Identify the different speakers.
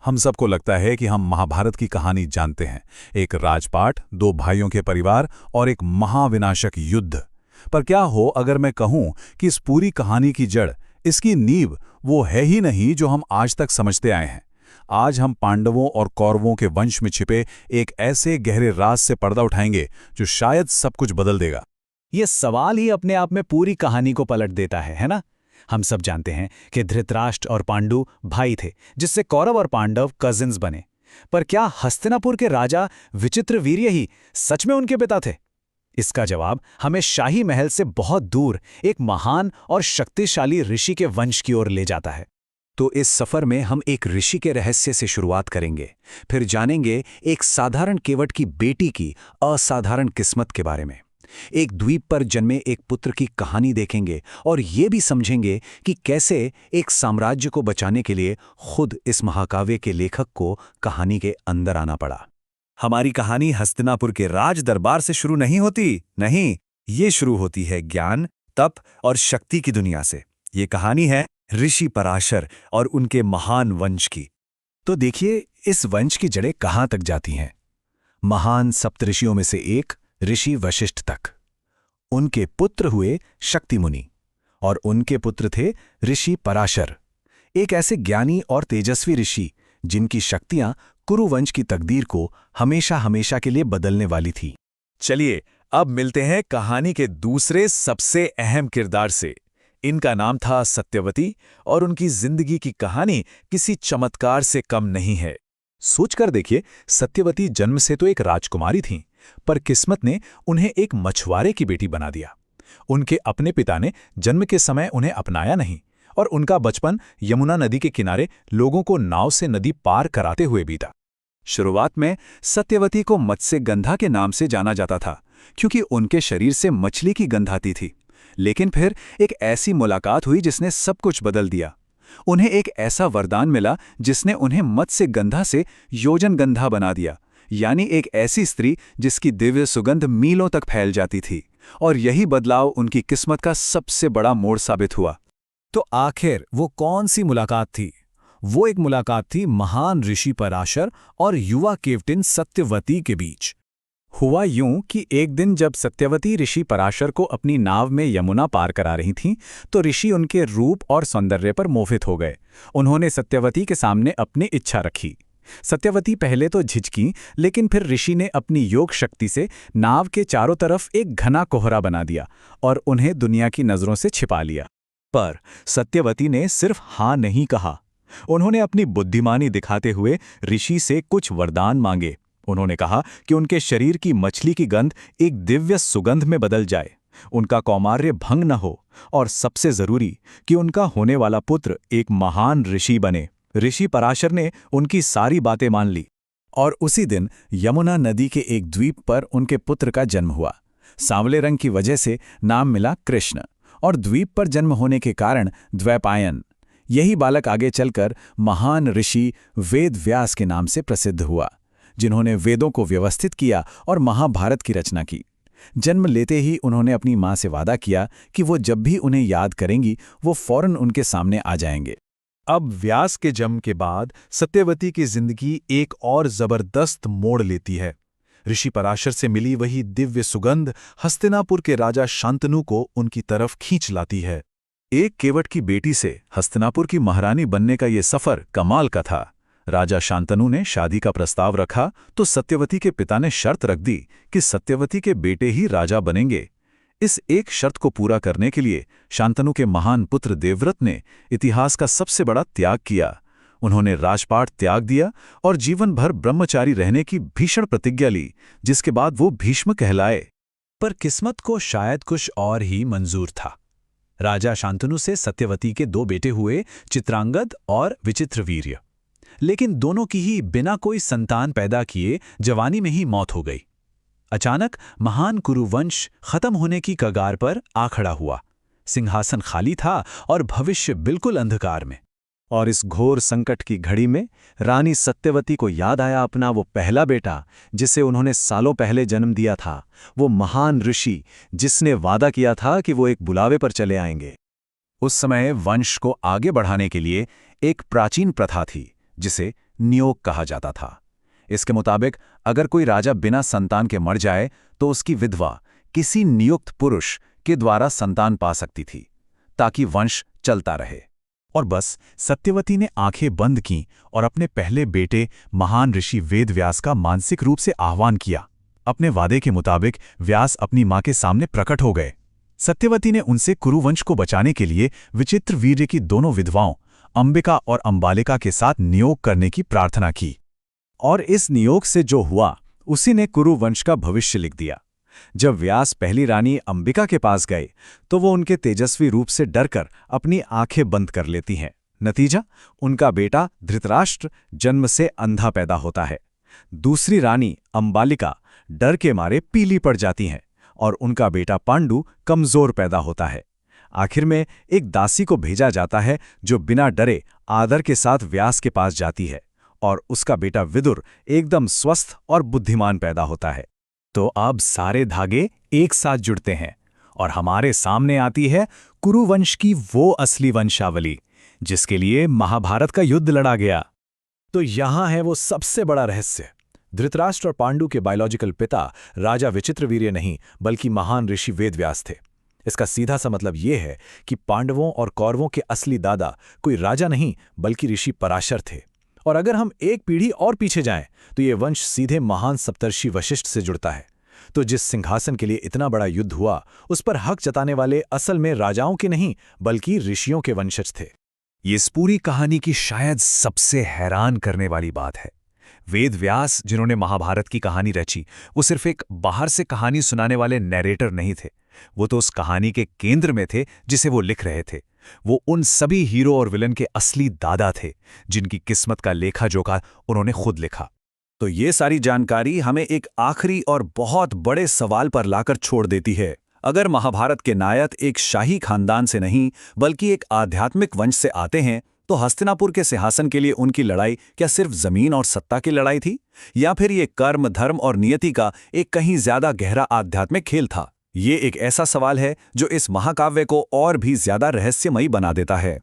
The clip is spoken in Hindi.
Speaker 1: हम सबको लगता है कि हम महाभारत की कहानी जानते हैं। एक राजपाट, दो भाइयों के परिवार और एक महाविनाशक युद्ध। पर क्या हो अगर मैं कहूं कि इस पूरी कहानी की जड़, इसकी नींव वो है ही नहीं जो हम आज तक समझते आए हैं। आज हम पांडवों और कौरवों के वंश में छिपे एक ऐसे गहरे राज से पर्दा उठाएंगे जो शायद सब कुछ बदल देगा।
Speaker 2: ये सवाल ही अपने आप में पूरी कहानी को पलट देता है ना? हम सब जानते हैं कि धृतराष्ट्र और पांडु भाई थे, जिससे कौरव और पांडव कजिन्स बने। पर क्या हस्तिनापुर के राजा विचित्रवीर्य ही सच में उनके पिता थे? इसका जवाब हमें शाही महल से बहुत दूर एक महान और शक्तिशाली ऋषि के वंश की ओर ले जाता है।
Speaker 3: तो इस सफर में हम एक ऋषि के रहस्य से शुरुआत करेंगे, फिर जानेंगे एक साधारण केवट की बेटी की असाधारण किस्मत के बारे में। एक द्वीप पर जन्मे एक पुत्र की कहानी देखेंगे और ये भी समझेंगे कि कैसे एक साम्राज्य को बचाने के लिए खुद इस महाकाव्य के लेखक को कहानी के अंदर आना पड़ा।
Speaker 4: हमारी कहानी हस्तिनापुर के राज दरबार से शुरू नहीं होती, नहीं, ये शुरू होती है ज्ञान, तप और शक्ति की दुनिया से। ये कहानी है ऋषि पराशर और उनके महान वंश की।
Speaker 3: तो देखिए, इस वंश की जड़ें कहाँ तक जाती हैं। महान सप्तऋषियों में से एक ऋषि वशिष्ठ तक। उनके पुत्र हुए शक्ति मुनि और उनके पुत्र थे ऋषि पराशर, एक ऐसे ज्ञानी और तेजस्वी ऋषि जिनकी शक्तियां कुरुवंश की तकदीर को हमेशा हमेशा के लिए बदलने वाली थी।
Speaker 4: चलिए अब मिलते हैं कहानी के दूसरे सबसे अहम किरदार से। इनका नाम था सत्यवती और उनकी जिंदगी की कहानी किसी चमत्कार से कम नहीं है।
Speaker 1: सोचकर देखिए, सत्यवती जन्म से तो एक राजकुमारी थीं, पर किस्मत ने उन्हें एक मछुआरे की बेटी बना दिया। उनके अपने पिता ने जन्म के समय उन्हें अपनाया नहीं और उनका बचपन यमुना नदी के किनारे लोगों को नाव से नदी पार कराते हुए बीता।
Speaker 4: शुरुआत में सत्यवती को मत्स्यगंधा के नाम से जाना जाता था, क्योंकि उनके शरीर से मछली की गंध आती थी। लेकिन फिर एक ऐसी मुलाकात हुई जिसने सब कुछ बदल दिया। उन्हें एक ऐसा वरदान मिला जिसने उन्हें मत्स्यगंधा से योजनगंधा बना दिया, यानी एक ऐसी स्त्री जिसकी दिव्य सुगंध मीलों तक फैल जाती थी। और यही बदलाव उनकी किस्मत का सबसे बड़ा मोड़ साबित हुआ।
Speaker 2: तो आखिर वो कौन सी मुलाकात थी? वो एक मुलाकात थी महान ऋषि पराशर और युवा केवटिन सत्यवती के बीच। हुआ यूं कि एक दिन जब सत्यवती ऋषि पराशर को अपनी नाव में यमुना पार करा रही थीं, तो ऋषि उनके रूप और सौंदर्य पर मोहित हो गए। उन्होंने सत्यवती के सामने अपनी इच्छा रखी। सत्यवती पहले तो झिझकी, लेकिन फिर ऋषि ने अपनी योग शक्ति से नाव के चारों तरफ एक घना कोहरा बना दिया और उन्हें दुनिया की नजरों से छिपा लिया। पर सत्यवती ने सिर्फ हाँ नहीं कहा। उन्होंने अपनी बुद्धिमानी दिखाते हुए ऋषि से कुछ वरदान मांगे। उन्होंने कहा कि उनके शरीर की मछली की गंध एक दिव्य सुगंध में बदल जाए, उनका कौमार्य भंग न हो, और सबसे जरूरी कि उनका होने वाला पुत्र एक महान ऋषि बने। ऋषि पराशर ने उनकी सारी बातें मान ली और उसी दिन यमुना नदी के एक द्वीप पर उनके पुत्र का जन्म हुआ। सांवले रंग की वजह से नाम मिला कृष्ण और द्वीप पर जन्म होने के कारण द्वैपायन। यही बालक आगे चलकर महान ऋषि वेद व्यास के नाम से प्रसिद्ध हुआ, जिन्होंने वेदों को व्यवस्थित किया और महाभारत की रचना की। जन्म लेते ही उन्होंने अपनी मां से वादा किया कि वो जब भी उन्हें याद करेंगी वो फौरन उनके सामने आ जाएंगे।
Speaker 4: अब व्यास के जन्म के बाद सत्यवती की जिंदगी एक और जबरदस्त मोड़ लेती है। ऋषि पराशर से मिली वही दिव्य सुगंध हस्तिनापुर के राजा शांतनु को उनकी तरफ खींच लाती है।
Speaker 1: एक केवट की बेटी से हस्तिनापुर की महारानी बनने का ये सफर कमाल का था। राजा शांतनु ने शादी का प्रस्ताव रखा तो सत्यवती के पिता ने शर्त रख दी कि सत्यवती के बेटे ही राजा बनेंगे। इस एक शर्त को पूरा करने के लिए शांतनु के महान पुत्र देवव्रत ने इतिहास का सबसे बड़ा त्याग किया। उन्होंने राजपाट त्याग दिया और जीवन भर ब्रह्मचारी रहने की भीषण प्रतिज्ञा ली, जिसके बाद वो भीष्म कहलाए।
Speaker 2: पर किस्मत को शायद कुछ और ही मंजूर था। राजा शांतनु से सत्यवती के दो बेटे हुए, चित्रांगद और विचित्रवीर्य। लेकिन दोनों की ही बिना कोई संतान पैदा किए जवानी में ही मौत हो गई। अचानक महान कुरुवंश खत्म होने की कगार पर आ खड़ा हुआ। सिंहासन खाली था और भविष्य बिल्कुल अंधकार में।
Speaker 3: और इस घोर संकट की घड़ी में रानी सत्यवती को याद आया अपना वो पहला बेटा, जिसे उन्होंने सालों पहले जन्म दिया था, वो महान ऋषि जिसने वादा किया था कि वो एक बुलावे पर चले आएंगे।
Speaker 1: उस समय वंश को आगे बढ़ाने के लिए एक प्राचीन प्रथा थी, जिसे
Speaker 4: नियोग कहा जाता था। इसके मुताबिक अगर कोई राजा बिना संतान के मर जाए तो उसकी विधवा किसी नियुक्त पुरुष के द्वारा संतान पा सकती थी, ताकि वंश चलता रहे।
Speaker 1: और बस सत्यवती ने आंखें बंद की और अपने पहले बेटे महान ऋषि वेदव्यास का मानसिक रूप से आह्वान किया। अपने वादे के मुताबिक व्यास अपनी मां के सामने प्रकट हो गए। सत्यवती ने उनसे कुरुवंश को बचाने के लिए विचित्र वीर्य की दोनों विधवाओं अंबिका और अंबालिका के साथ नियोग करने की प्रार्थना की।
Speaker 2: और इस नियोग से जो हुआ उसी ने कुरुवंश का भविष्य लिख दिया। जब व्यास पहली रानी अंबिका के पास गए तो वो उनके तेजस्वी रूप से डरकर अपनी आंखें बंद कर लेती हैं। नतीजा, उनका बेटा धृतराष्ट्र जन्म से अंधा पैदा होता है। दूसरी रानी अंबालिका डर के मारे पीली पड़ जाती हैं और उनका बेटा पांडु कमजोर पैदा होता है। आखिर में एक दासी को भेजा जाता है जो बिना डरे आदर के साथ व्यास के पास जाती है और उसका बेटा विदुर एकदम स्वस्थ और बुद्धिमान पैदा होता है। तो अब सारे धागे एक साथ जुड़ते हैं और हमारे सामने आती है कुरुवंश की वो असली वंशावली जिसके लिए महाभारत का युद्ध लड़ा गया। तो यहां है वो सबसे बड़ा रहस्य। धृतराष्ट्र और पांडु के बायोलॉजिकल पिता राजा विचित्रवीर्य नहीं बल्कि महान ऋषि वेदव्यास थे। इसका सीधा सा मतलब ये है कि पांडवों और कौरवों के असली दादा कोई राजा नहीं बल्कि ऋषि पराशर थे। और अगर हम एक पीढ़ी और पीछे जाएं तो ये वंश सीधे महान सप्तर्षि वशिष्ठ से जुड़ता है। तो जिस सिंहासन के लिए इतना बड़ा युद्ध हुआ उस पर हक जताने वाले असल में राजाओं के नहीं बल्कि ऋषियों के वंशज थे।
Speaker 3: ये इस पूरी कहानी की शायद सबसे हैरान करने वाली बात है। वेदव्यास जिन्होंने महाभारत की कहानी रची, वो सिर्फ एक बाहर से कहानी सुनाने वाले नैरेटर नहीं थे। वो तो उस कहानी के केंद्र में थे जिसे वो लिख रहे थे। वो उन सभी हीरो और विलन के असली दादा थे जिनकी किस्मत का लेखा जोखा उन्होंने खुद लिखा।
Speaker 4: तो ये सारी जानकारी हमें एक आखिरी और बहुत बड़े सवाल पर लाकर छोड़ देती है। अगर महाभारत के नायक एक शाही खानदान से नहीं बल्कि एक आध्यात्मिक वंश से आते हैं तो हस्तिनापुर के सिंहासन के लिए उनकी लड़ाई क्या सिर्फ जमीन और सत्ता की लड़ाई थी, या फिर ये कर्म, धर्म और नियति का एक कहीं ज्यादा गहरा आध्यात्मिक खेल था? ये एक ऐसा सवाल है जो इस महाकाव्य को और भी ज्यादा रहस्यमयी बना देता है।